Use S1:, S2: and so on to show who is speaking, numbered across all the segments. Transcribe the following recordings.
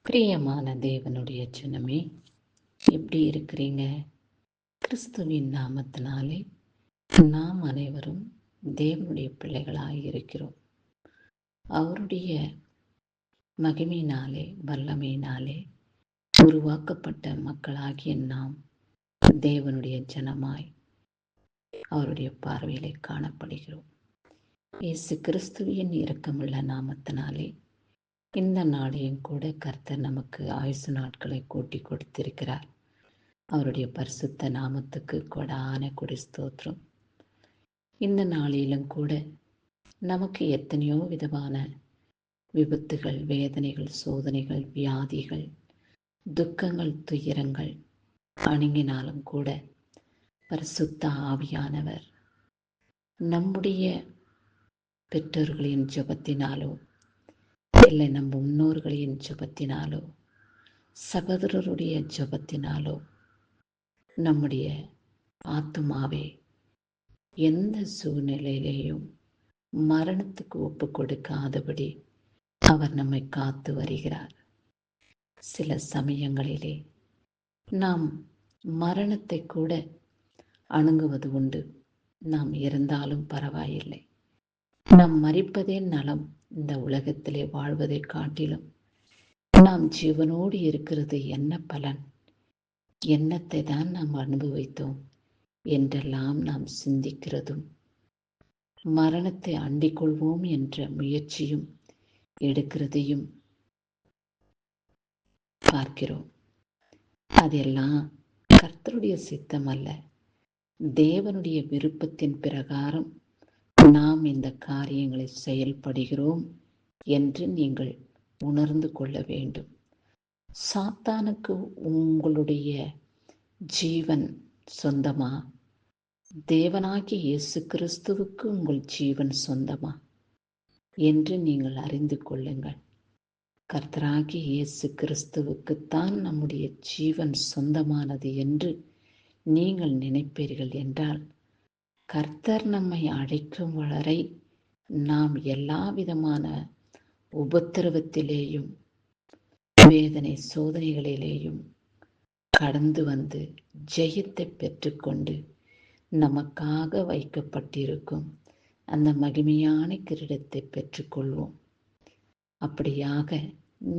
S1: பிரியமான தேவனுடைய ஜனமே, எப்படி இருக்கிறீங்க? கிறிஸ்துவின் நாமத்தினாலே நாம் அனைவரும் தேவனுடைய பிள்ளைகளாய் இருக்கிறோம். அவருடைய மகிமையினாலே வல்லமையினாலே உருவாக்கப்பட்ட மக்களாகிய நாம் தேவனுடைய ஜனமாய் அவருடைய பார்வையிலே காணப்படுகிறோம். இயேசு கிறிஸ்துவின் இரக்கமுள்ள நாமத்தினாலே இந்த நாளையும் கூட கர்த்தர் நமக்கு ஆயுசு நாட்களை கூட்டி கொடுத்திருக்கிறார். அவருடைய பரிசுத்த நாமத்துக்கு கொடான கொடி ஸ்தோத்திரம். இந்த நாளிலும் கூட நமக்கு எத்தனையோ விதமான விபத்துகள், வேதனைகள், சோதனைகள், வியாதிகள், துக்கங்கள், துயரங்கள் அணுகினாலும் கூட பரிசுத்த ஆவியானவர் நம்முடைய பெற்றோர்களின் ஜெபத்தினாலோ இல்லை நம் முன்னோர்களின் ஜெபத்தினாலோ சகோதரருடைய ஜெபத்தினாலோ நம்முடைய ஆத்துமாவை எந்த சூழ்நிலையிலேயும் மரணத்துக்கு ஒப்பு கொடுக்காதபடி அவர் நம்மை காத்து வருகிறார். சில சமயங்களிலே நாம் மரணத்தை கூட அணுகுவது உண்டு. நாம் இருந்தாலும் பரவாயில்லை, நாம் மரிப்பதே நலம், இந்த உலகத்திலே வாழ்வதை காட்டிலும் நாம் ஜீவனோடு இருக்கிறது என்ன பலன், என்னத்தை தான் நாம் அனுபவித்தோம் என்றெல்லாம் நாம் சிந்திக்கிறதும் மரணத்தை அண்டிக் கொள்வோம் என்ற முயற்சியும் எடுக்கிறதையும் பார்க்கிறோம். அதெல்லாம் கர்த்தருடைய சித்தம் அல்ல. தேவனுடைய விருப்பத்தின் பிரகாரம் நாம் இந்த காரியங்களை செயல்படுகிறோம் என்று நீங்கள் உணர்ந்து கொள்ள வேண்டும். சாத்தானுக்கு உங்களுடைய ஜீவன் சொந்தமா? தேவனாகிய இயேசு கிறிஸ்துவுக்கு உங்கள் ஜீவன் சொந்தமா என்று நீங்கள் அறிந்து கொள்ளுங்கள். கர்த்தராகிய இயேசு கிறிஸ்துவுக்குத்தான் நம்முடைய ஜீவன் சொந்தமானது என்று நீங்கள் நினைப்பீர்கள் என்றால், கர்த்தர் நம்மை அழைக்கும் வரை நாம் எல்லா விதமான உபத்திரவத்திலேயும் வேதனை சோதனைகளிலேயும் கடந்து வந்து ஜெயத்தை பெற்றுக்கொண்டு நமக்காக வைக்கப்பட்டிருக்கும் அந்த மகிமையான கிரீடத்தை பெற்றுக்கொள்வோம். அப்படியாக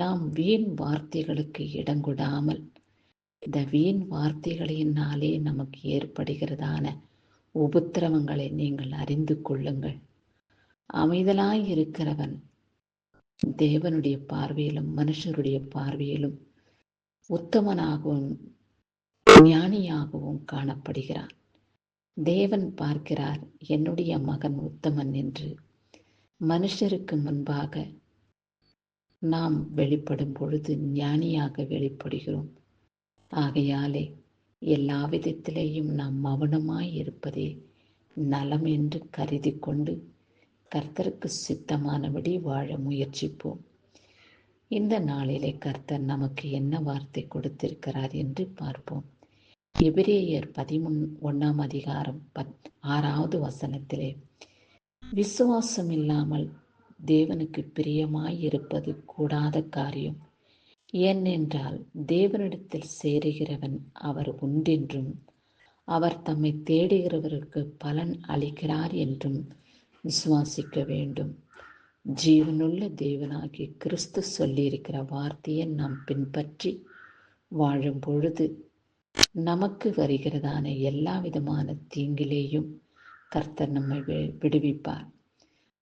S1: நாம் வீண் வார்த்தைகளுக்கு இடங்கொடாமல், இந்த வீண் வார்த்தைகளினாலே நமக்கு ஏற்படுகிறதான உபத்திரவங்களை நீங்கள் அறிந்து கொள்ளுங்கள். அமைதலாய் இருக்கிறவன் தேவனுடைய பார்வையிலும் மனுஷருடைய பார்வையிலும் உத்தமனாகவும் ஞானியாகவும் காணப்படுகிறான். தேவன் பார்க்கிறார், என்னுடைய மகன் உத்தமன் என்று. மனுஷருக்கு முன்பாக நாம் வெளிப்படும் பொழுது ஞானியாக வெளிப்படுகிறோம். ஆகையாலே எல்லா விதத்திலேயும் நாம் மௌனமாய் இருப்பதே நலம் என்று கருதி கொண்டு கர்த்தருக்கு சித்தமானபடி வாழ முயற்சிப்போம். இந்த நாளிலே கர்த்தர் நமக்கு என்ன வார்த்தை கொடுத்திருக்கிறார் என்று பார்ப்போம். எபிரேயர் 11 அதிகாரம் 6வது வசனத்திலே, விசுவாசம் இல்லாமல் தேவனுக்கு பிரியமாய் இருப்பது கூடாத காரியம். ஏனென்றால் தேவனிடத்தில் சேருகிறவன் அவர் உண்டென்றும் அவர் தம்மை தேடுகிறவருக்கு பலன் அளிக்கிறார் என்றும் விசுவாசிக்க வேண்டும். ஜீவனுள்ள தேவனாகிய கிறிஸ்து சொல்லியிருக்கிற வார்த்தையை நாம் பின்பற்றி வாழும் பொழுது நமக்கு வருகிறதான எல்லா விதமான தீங்கிலேயும் கர்த்தர் நம்மை விடுவிப்பார்.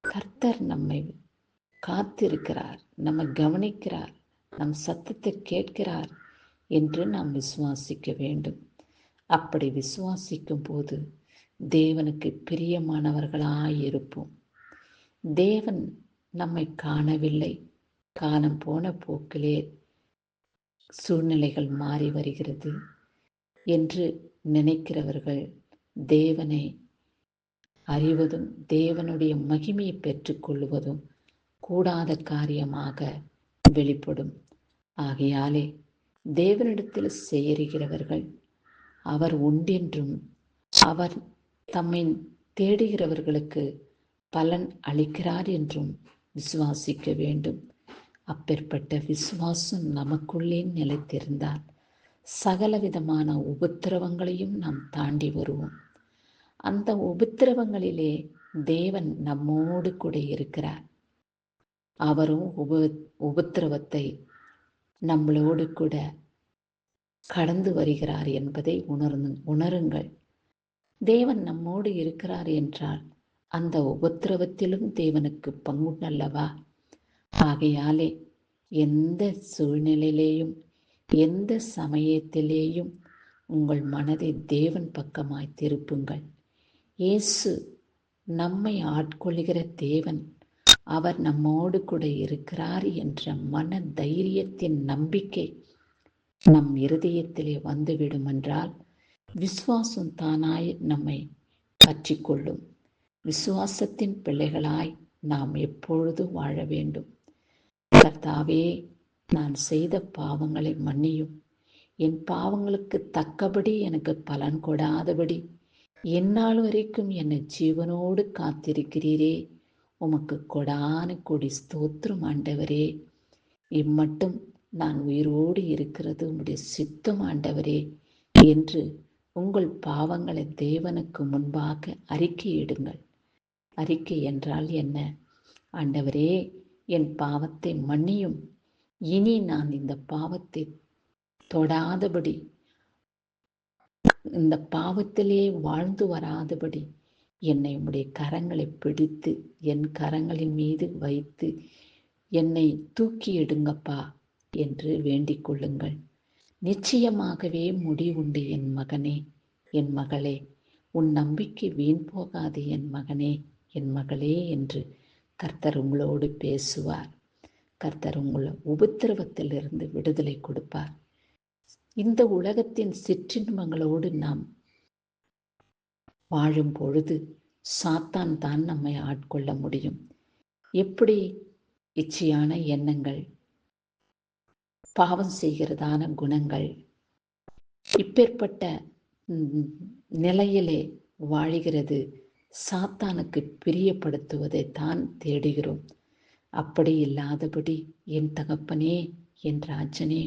S1: கர்த்தர் நம்மை காத்திருக்கிறார், நம்மை கவனிக்கிறார், நம் சத்தத்தை கேட்கிறார் என்று நாம் விசுவாசிக்க வேண்டும். அப்படி விசுவாசிக்கும் போது தேவனுக்கு பிரியமானவர்களாயிருப்போம். தேவன் நம்மை காணவில்லை, காலம் போன போக்கிலே சூழ்நிலைகள் மாறி வருகிறது என்று நினைக்கிறவர்கள் தேவனை அறிவதும் தேவனுடைய மகிமையை பெற்றுக்கொள்வதும் கூடாத காரியமாக வெளிப்படும். ஆகையாலே தேவனிடத்தில் சேருகிறவர்கள் அவர் உண்டென்றும் அவர் தம்மை தேடுகிறவர்களுக்கு பலன் அளிக்கிறார் என்றும் விசுவாசிக்க வேண்டும். அப்பேற்பட்ட விசுவாசம் நமக்குள்ளே நிலைத்திருந்தால் சகலவிதமான உபத்திரவங்களையும் நாம் தாண்டி வருவோம். அந்த உபத்திரவங்களிலே தேவன் நம்மோடு கூட இருக்கிறார். அவரும் உபத்திரவத்தை நம்மளோடு கூட கடந்து வருகிறார் என்பதை உணருங்கள். தேவன் நம்மோடு இருக்கிறார் என்றால் அந்த உபத்திரவத்திலும் தேவனுக்கு பங்குண்டல்லவா? ஆகையாலே எந்த சூழ்நிலையிலேயும் எந்த சமயத்திலேயும் உங்கள் மனதை தேவன் பக்கமாய் திருப்புங்கள். இயேசு நம்மை ஆட்கொள்கிற தேவன், அவர் நம்மோடு கூட இருக்கிறார் என்ற மன தைரியத்தின் நம்பிக்கை நம் இருதயத்திலே வந்துவிடும் என்றால் விசுவாசம் தானாய் நம்மை பற்றி கொள்ளும். விசுவாசத்தின் பிள்ளைகளாய் நாம் எப்பொழுதும் வாழ வேண்டும். கர்த்தாவே, நான் செய்த பாவங்களை மன்னியும். என் பாவங்களுக்கு தக்கபடி எனக்கு பலன் கொடாதபடி எந்நாள் வரைக்கும் என்னை ஜீவனோடு காத்திருக்கிறீரே, உமக்கு கொடான கொடி ஸ்தோத்திரம் ஆண்டவரே. இம்மட்டும் நான் உயிரோடு இருக்கிறது உம்முடைய சித்தம் ஆண்டவரே என்று உங்கள் பாவங்களை தேவனுக்கு முன்பாக அறிக்கையிடுங்கள். அறிக்கை என்றால் என்ன? ஆண்டவரே, என் பாவத்தை மன்னியும். இனி நான் இந்த பாவத்தை தொடாதபடி, இந்த பாவத்திலே வாழ்ந்து வராதபடி என்னை உம்முடைய கரங்களை பிடித்து என் கரங்களின் மீது வைத்து என்னை தூக்கி எடுங்கப்பா என்று வேண்டிக் கொள்ளுங்கள். நிச்சயமாகவே முடிவுண்டு என் மகனே, என் மகளே. உன் நம்பிக்கை வீண் போகாது என் மகனே, என் மகளே என்று கர்த்தர் உங்களோடு பேசுவார். கர்த்தர் உங்களை உபத்திரவத்திலிருந்து விடுதலை கொடுப்பார். இந்த உலகத்தின் சிற்றின்பங்களோடு நாம் வாழும் பொழுது சாத்தான் தான் நம்மை ஆட்கொள்ள முடியும். எப்படி? இச்சையான எண்ணங்கள், பாவம் செய்கிறதான குணங்கள், இப்பேற்பட்ட நிலையிலே வாழுகிறது சாத்தானுக்கு பிரியப்படுத்துவதை தான் தேடுகிறோம். அப்படி இல்லாதபடி என் தகப்பனே, என் ராஜனே,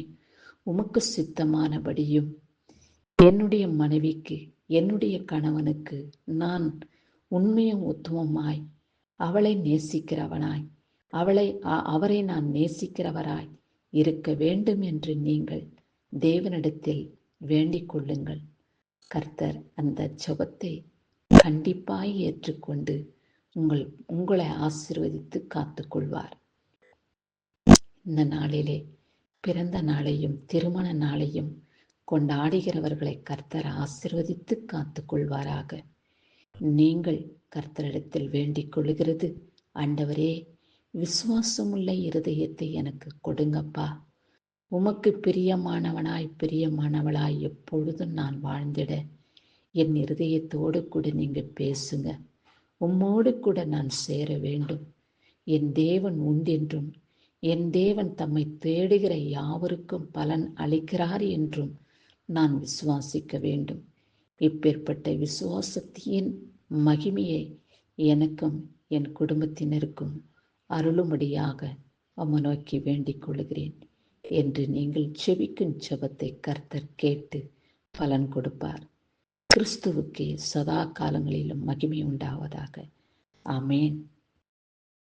S1: உமக்கு சித்தமானபடியும் என்னுடைய மனைவிக்கு, என்னுடைய கணவனுக்கு நான் உண்மையும் உத்தமமாய் அவளை நேசிக்கிறவனாய், அவரை நான் நேசிக்கிறவராய் இருக்க வேண்டும் என்று நீங்கள் தேவனிடத்தில் வேண்டிக் கொள்ளுங்கள். கர்த்தர் அந்த ஜெபத்தை கண்டிப்பாய் ஏற்றுக்கொண்டு உங்களை ஆசீர்வதித்து காத்துக்கொள்வார். இந்த நாளிலே பிறந்த நாளையும் திருமண நாளையும் கொண்டாடுகிறவர்களை கர்த்தர் ஆசீர்வதித்து காத்துக்கொள்வாராக. நீங்கள் கர்த்தரிடத்தில் வேண்டிக் கொள்கிறது, ஆண்டவரே, விசுவாசமுள்ள இருதயத்தை எனக்கு கொடுங்கப்பா. உமக்கு பிரியமானவளாய் எப்பொழுதும் நான் வாழ்ந்திட என் இருதயத்தோடு கூட நீங்க பேசுங்க. உம்மோடு கூட நான் சேர வேண்டும். என் தேவன் உண்டென்றும் என் தேவன் தம்மை தேடுகிற யாவருக்கும் பலன் அளிக்கிறார் என்றும் நான் விசுவாசிக்க வேண்டும். இப்பேற்பட்ட விசுவாசத்தின் மகிமையை எனக்கும் என் குடும்பத்தினருக்கும் அருளும்படியாக நோக்கி வேண்டிக் கொள்கிறேன் என்று நீங்கள் ஜெபிக்கும் ஜெபத்தை கர்த்தர் கேட்டு பலன் கொடுப்பார். கிறிஸ்துவுக்கே சதா காலங்களிலும் மகிமை உண்டாவதாக. ஆமேன்.